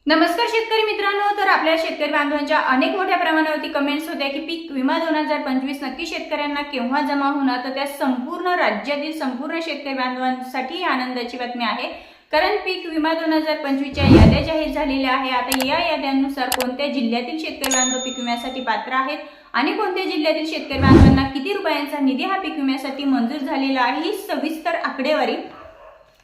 नमस्कार शेतकरी मित्रांनो, तर आपल्या शेतकरी बांधवांच्या अनेक मोठ्या प्रमाणावरती कमेंट्स होत्या की पीक विमा 2025 नक्की शेतकऱ्यांना केव्हा जमा होणार. तर त्या संपूर्ण राज्यातील संपूर्ण शेतकरी बांधवांसाठी आनंदाची बातमी आहे, कारण पीक विमा 2025च्या याद्या जाहीर झालेल्या आहे. आता या याद्यांनुसार कोणत्या जिल्ह्यातील शेतकरी बांधव पीक विम्यासाठी पात्र आहेत आणि कोणत्या जिल्ह्यातील शेतकरी बांधवांना किती रुपयांचा निधी हा पीक विम्यासाठी मंजूर झालेला आहे, ही सविस्तर आकडेवारी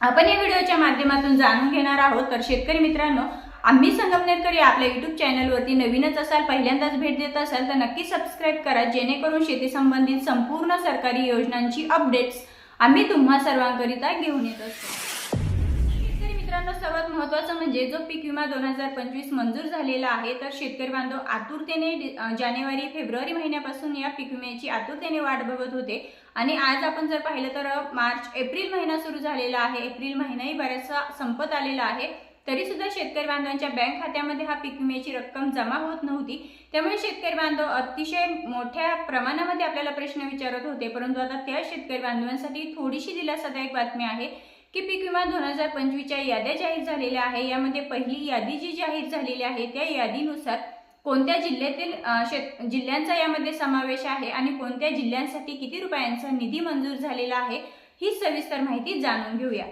आपण या व्हिडिओच्या माध्यमातून जाणून घेणार आहोत. तर शेतकरी मित्रांनो, आम्ही संगमनेरकर या आपल्या YouTube चॅनलवरती नवीनच असाल, पहिल्यांदाच भेट देत असाल तर नक्की सबस्क्राइब करा, जेणेकरून शेती संबंधित संपूर्ण सरकारी योजनांची अपडेट्स आम्ही तुम्हा सर्वांकरिता घेऊन येत असतो. शेतकरी मित्रांनो, सर्वात महत्त्वाचं म्हणजे जो पीक विमा 2025 मंजूर झालेला आहे, तर शेतकरी बांधव आतुरतेने जानेवारी फेब्रुवारी महिन्यापासून या पीक विम्याची आतुरतेने वाट बघत होते. आणि आज आपण जर पाहिलं तर मार्च एप्रिल महिना सुरू झालेला आहे. एप्रिल महिनाही बराचसा संपत आलेला आहे, तरी सुद्धा शेतकरी बांधवांच्या बँक खात्यामध्ये हा पीक विम्याची रक्कम जमा होत नव्हती. त्यामुळे शेतकरी बांधव अतिशय मोठ्या प्रमाणामध्ये आपल्याला प्रश्न विचारत होते. परंतु आता त्या शेतकरी बांधवांसाठी थोडीशी दिलासादायक बातमी आहे की पीक विमा 2025च्या याद्या जाहीर झालेल्या आहे. यामध्ये पहिली यादी जी जाहीर झालेली आहे त्या यादीनुसार कोणत्या जिल्ह्यातील जिल्ह्यांचा यामध्ये समावेश आहे आणि कोणत्या जिल्ह्यांसाठी किती रुपयांचा निधी मंजूर झालेला आहे, ही सविस्तर माहिती जाणून घेऊया.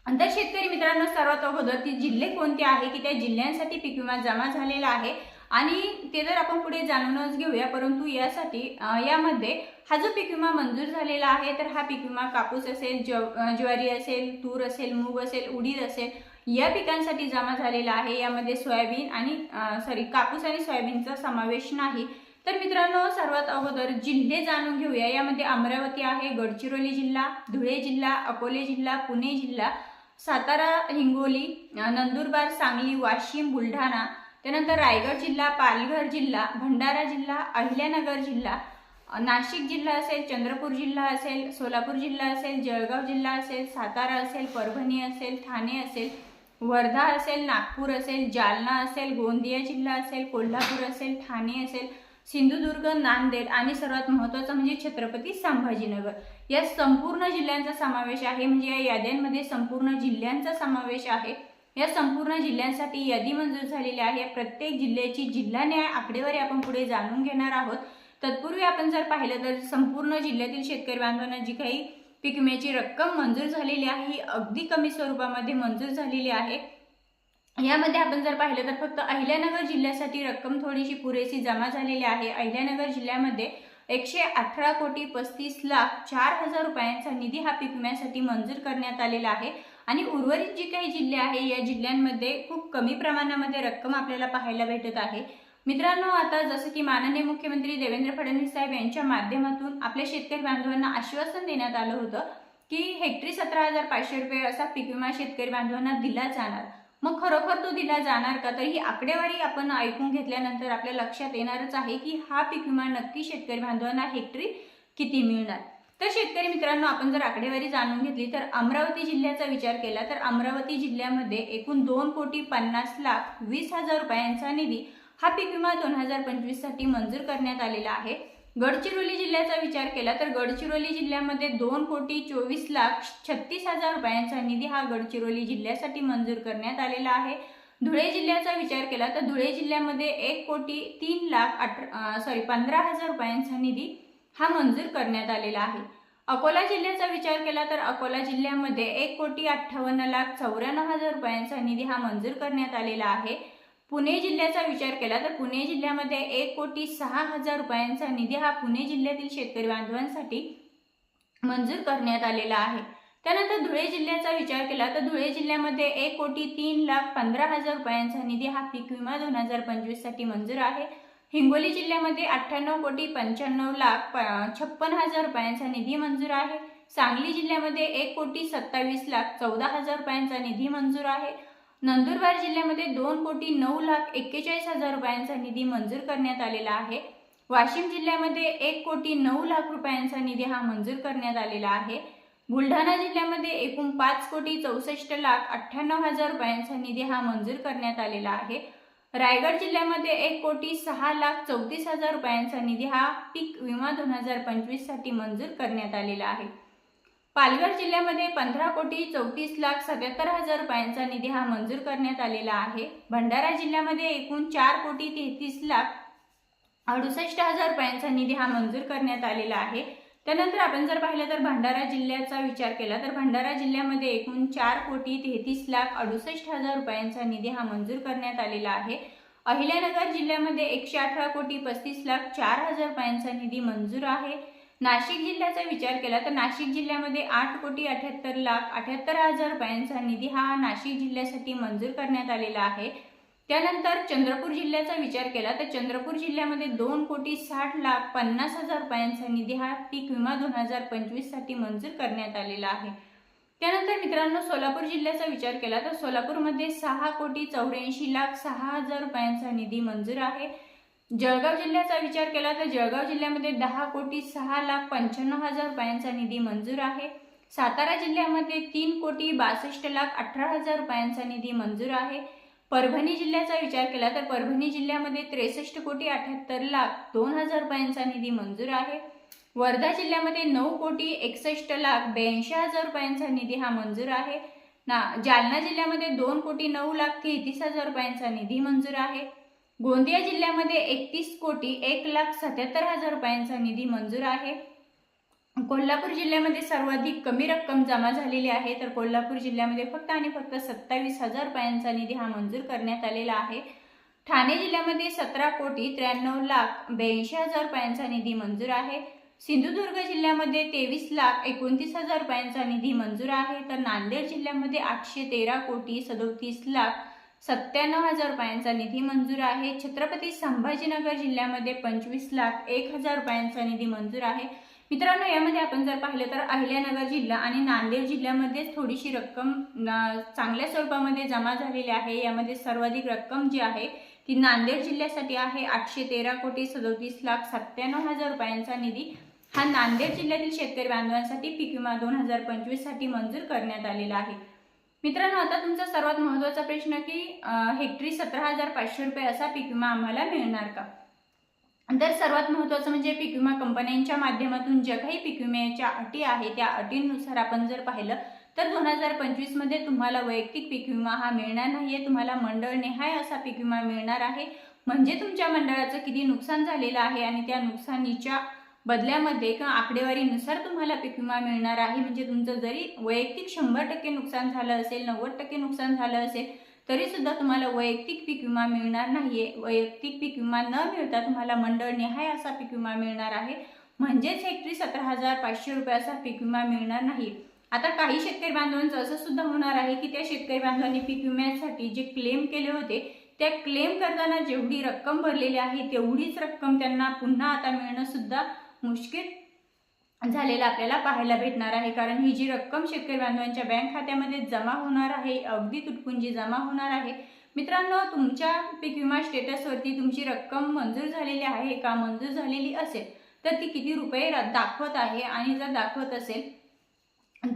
तर शेतकरी मित्रांनो, सर्वात अगोदर ती जिल्हे कोणते आहे की त्या जिल्ह्यांसाठी पीक विमा जमा झालेला आहे आणि ते जर आपण पुढे जाणूनच घेऊया. परंतु यासाठी यामध्ये हा जो पीक विमा मंजूर झालेला आहे, तर हा पीक विमा कापूस असेल, ज्वारी असेल, तूर असेल, मूग असेल, उडीद असेल, या पिकांसाठी जमा झालेला आहे. यामध्ये सोयाबीन आणि कापूस आणि सोयाबीनचा समावेश नाही. तर मित्रांनो, सर्वात अगोदर जिल्हे जाणून घेऊया. यामध्ये अमरावती आहे, गडचिरोली जिल्हा, धुळे जिल्हा, अकोले जिल्हा, पुणे जिल्हा, सातारा, हिंगोली, नंदुरबार, सांगली, वाशिम, बुलढाणा, त्यानंतर रायगड जिल्हा, पालघर जिल्हा, भंडारा जिल्हा, अहिल्यानगर जिल्हा, नाशिक जिल्हा असेल, चंद्रपूर जिल्हा असेल, सोलापूर जिल्हा असेल, जळगाव जिल्हा असेल, सातारा असेल, परभणी असेल, ठाणे असेल, वर्धा असेल, नागपूर असेल, जालना असेल, गोंदिया जिल्हा असेल, कोल्हापूर असेल, ठाणे असेल, सिंधुदुर्ग, नांदेड आणि सर्वात महत्त्वाचं म्हणजे छत्रपती संभाजीनगर, या संपूर्ण जिल्ह्यांचा समावेश आहे. म्हणजे या याद्यांमध्ये संपूर्ण जिल्ह्यांचा समावेश आहे. या संपूर्ण जिल्ह्यांसाठी यादी मंजूर झालेली आहे. प्रत्येक जिल्ह्याची जिल्हा न्याय आकडेवारी आपण पुढे जाणून घेणार आहोत. तत्पूर्वी आपण जर पाहिलं तर संपूर्ण जिल्ह्यातील शेतकरी बांधवांना जी काही पीक विम्याची रक्कम मंजूर झालेली आहे, ही अगदी कमी स्वरूपामध्ये मंजूर झालेली आहे. यामध्ये आपण जर पाहिलं तर फक्त अहिल्यानगर जिल्ह्यासाठी रक्कम थोडीशी पुरेशी जमा झालेली आहे. अहिल्यानगर जिल्ह्यामध्ये 118,35,04,000 रुपयांचा निधी हा पीक विम्यासाठी मंजूर करण्यात आलेला आहे. आणि उर्वरित जी काही जिल्हे आहे, या जिल्ह्यांमध्ये खूप कमी प्रमाणामध्ये रक्कम आपल्याला पाहायला भेटत आहे. मित्रांनो, आता जसं की माननीय मुख्यमंत्री देवेंद्र फडणवीस साहेब यांच्या माध्यमातून आपल्या शेतकरी बांधवांना आश्वासन देण्यात आलं होतं की हेक्टरी 17,500 रुपये असा पीक विमा शेतकरी बांधवांना दिला जाणार. मग खरोखर तो दिला जाणार का? तर ही आकडेवारी आपण ऐकून घेतल्यानंतर आपल्या लक्षात येणारच आहे की हा पीक विमा नक्की शेतकरी बांधवांना हेक्टरी किती मिळणार. तर शेतकरी मित्रांनो, आपण जर आकडेवारी जाणून घेतली तर अमरावती जिल्ह्याचा विचार केला तर अमरावती जिल्ह्यामध्ये एकूण 2,50,20,000 रुपयांचा निधी हा पीक विमा 2025 साठी मंजूर करण्यात आलेला आहे. गडचिरोली जिल्ह्याचा विचार केला तर गडचिरोली जिल्ह्यामध्ये 2,24,36,000 रुपयांचा निधी हा गडचिरोली जिल्ह्यासाठी मंजूर करण्यात आलेला आहे. धुळे जिल्ह्याचा विचार केला तर धुळे जिल्ह्यामध्ये 1,03,15,000 रुपयांचा निधी हा मंजूर करण्यात आलेला आहे. अकोला जिल्ह्याचा विचार केला तर अकोला जिल्ह्यामध्ये 1,58,94,000 रुपयांचा निधी हा मंजूर करण्यात आलेला आहे. पुणे जिल्ह्याचा विचार केला तर पुणे जिल्ह्यामध्ये 1,06,000 रुपयांचा निधी हा पुणे जिल्ह्यातील शेतकरी बांधवांसाठी मंजूर करण्यात आलेला आहे. त्यानंतर धुळे जिल्ह्याचा विचार केला तर धुळे जिल्ह्यामध्ये 1,03,15,000 रुपयांचा निधी हा पीक विमा 2025 साठी मंजूर आहे. हिंगोली जिल्ह्यामध्ये 98,95,56,000 रुपयांचा निधी मंजूर आहे. सांगली जिल्ह्यामध्ये 1,27,14,000 रुपयांचा निधी मंजूर आहे. नंदुरबार जिल्ह्यामध्ये 2,09,41,000 रुपयांचा निधी मंजूर करण्यात आलेला आहे. वाशिम जिल्ह्यामध्ये 1,09,00,000 रुपयांचा निधी हा मंजूर करण्यात आलेला आहे. बुलढाणा जिल्ह्यामध्ये एकूण 5,64,98,000 रुपयांचा निधी हा मंजूर करण्यात आलेला आहे. रायगड जिल्ह्यामध्ये 1,06,34,000 रुपयांचा निधी हा पीक विमा 2025 साठी मंजूर करण्यात आलेला आहे. पालघर जिल्ह्यामध्ये 15,34,77,000 रुपयांचा निधी हा मंजूर करण्यात आलेला आहे। भंडारा जिल्ह्यामध्ये एकूण 4,33,68,000 रुपयांचा निधी हा मंजूर करण्यात आलेला आहे। त्यानंतर आपण जर पाहिलं तर भंडारा जिल्ह्याचा विचार केला तर भंडारा जिल्ह्यामध्ये एकूण 4,33,68,000 रुपयांचा निधी हा मंजूर करण्यात आलेला आहे। अहिल्यानगर जिल्ह्यामध्ये 118,35,04,000 रुपयांचा निधी मंजूर आहे। नाशिक जिल्ह्याचा विचार केला तर नाशिक जिल्ह्यामध्ये 8,78,78,000 रुपयांचा निधी हा नाशिक जिल्ह्यासाठी मंजूर करण्यात आलेला आहे। त्यानंतर चंद्रपूर जिल्ह्याचा विचार केला तर चंद्रपूर जिल्ह्यामध्ये 2,60,50,000 रुपयांचा निधी हा पीक विमा 2025 साठी मंजूर करण्यात आलेला आहे। त्यानंतर मित्रांनो सोलापूर जिल्ह्याचा विचार केला तर सोलापूरमध्ये 6,84,06,000 रुपयांचा निधी मंजूर आहे। जळगाव जिल्ह्याचा विचार केला तर जळगाव जिल्ह्यामध्ये 10,06,95,000 रुपयांचा निधी मंजूर आहे। सातारा जिल्ह्यामध्ये 3,62,18,000 रुपयांचा निधी मंजूर आहे। परभणी जिल्ह्याचा विचार केला तर परभणी जिल्ह्यामध्ये 63,78,02,000 रुपयांचा निधी मंजूर आहे। वर्धा जिल्ह्यामध्ये 9,61,82,000 रुपयांचा निधी हा मंजूर आहे। जालना जिल्ह्यामध्ये 2,09,33,000 रुपयांचा निधी मंजूर आहे। गोंदिया जिल्ह्यामध्ये 31,01,77,000 रुपयांचा निधी मंजूर आहे। कोल्हापूर जिल्ह्यामध्ये सर्वाधिक कमी रक्कम जमा झालेली आहे तर कोल्हापूर जिल्ह्यामध्ये फक्त आणि फक्त 27,000 रुपयांचा निधी हा मंजूर करण्यात आलेला आहे। ठाणे जिल्ह्यामध्ये 17,93,82,000 रुपयांचा निधी मंजूर आहे। सिंधुदुर्ग जिल्ह्यामध्ये 23,29,000 रुपयांचा निधी मंजूर आहे तर नांदेड जिल्ह्यामध्ये 813,37,97,000 रुपयांचा निधी मंजूर आहे। छत्रपती संभाजीनगर जिल्ह्यामध्ये 25,01,000 रुपयांचा निधी मंजूर आहे। मित्रांनो यामध्ये आपण जर पाहिलं तर अहिल्यानगर जिल्हा आणि नांदेड जिल्ह्यामध्ये थोडीशी रक्कम चांगल्या स्वरूपामध्ये जमा झालेली आहे। यामध्ये सर्वाधिक रक्कम जी आहे ती नांदेड जिल्ह्यासाठी आहे 813,37,97,000 रुपयांचा निधी हा नांदेड जिल्ह्यातील शेतकरी बांधवांसाठी पीक विमा 2025 साठी मंजूर करण्यात आलेला आहे। मित्रांनो आता तुमचा सर्वात महत्त्वाचा प्रश्न की हेक्टरी 17,500 रुपये असा पीक विमा आम्हाला मिळणार का? तर सर्वात महत्त्वाचं म्हणजे पीक विमा कंपन्यांच्या माध्यमातून ज्या काही पीक विम्याच्या अटी आहेत त्या अटींनुसार आपण जर पाहिलं तर 2025 मध्ये तुम्हाला वैयक्तिक पीक विमा हा मिळणार नाहीये, तुम्हाला मंडळ निहाय असा पीक विमा मिळणार आहे। म्हणजे तुमच्या मंडळाचं किती नुकसान झालेलं आहे आणि त्या नुकसानीच्या बदल्यामध्ये किंवा आकडेवारीनुसार तुम्हाला पीक विमा मिळणार आहे। म्हणजे तुमचं जरी वैयक्तिक 100% नुकसान झालं असेल 90% नुकसान झालं असेल तरी सुद्धा तुम्हाला वैयक्तिक पीक विमा मिळणार नाहीये। वैयक्तिक पीक विमा न मिळता तुम्हाला मंडळ निहाय असा पीक विमा मिळणार आहे। म्हणजेच हेक्टरी 17,500 रुपये असा पीक विमा मिळणार नाही। आता काही शेतकरी बांधवांचं असं सुद्धा होणार आहे की त्या शेतकरी बांधवांनी पीक विम्यासाठी जे क्लेम केले होते त्या क्लेम करताना जेवढी रक्कम भरलेली आहे तेवढीच रक्कम त्यांना पुन्हा आता मिळणं सुद्धा मुश्किल झालेलं आपल्याला पाहायला भेटणार आहे। कारण ही जी रक्कम शेतकरी बांधवांच्या बँक खात्यामध्ये जमा होणार आहे अगदी तुटपुंजी जमा होणार आहे। मित्रांनो तुमच्या पीक विमा स्टेटसवरती तुमची रक्कम मंजूर झालेली आहे का, मंजूर झालेली असेल तर ती किती रुपये दाखवत आहे आणि जर दाखवत असेल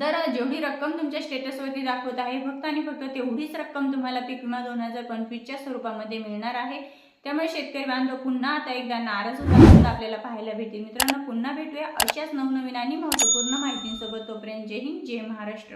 तर जेवढी रक्कम तुमच्या स्टेटसवरती दाखवत आहे फक्त आणि फक्त तेवढीच रक्कम तुम्हाला पीक विमा 2025च्या स्वरूपामध्ये मिळणार आहे। त्यामुळे शेतकरी बांधव पुन्हा आता एकदा नाराज होताना आपल्याला पाहायला भेटेल। मित्रांनो पुन्हा भेटूया अशाच नवनवीन आणि महत्त्वपूर्ण माहितींसोबत। तोपर्यंत जय हिंद जय महाराष्ट्र।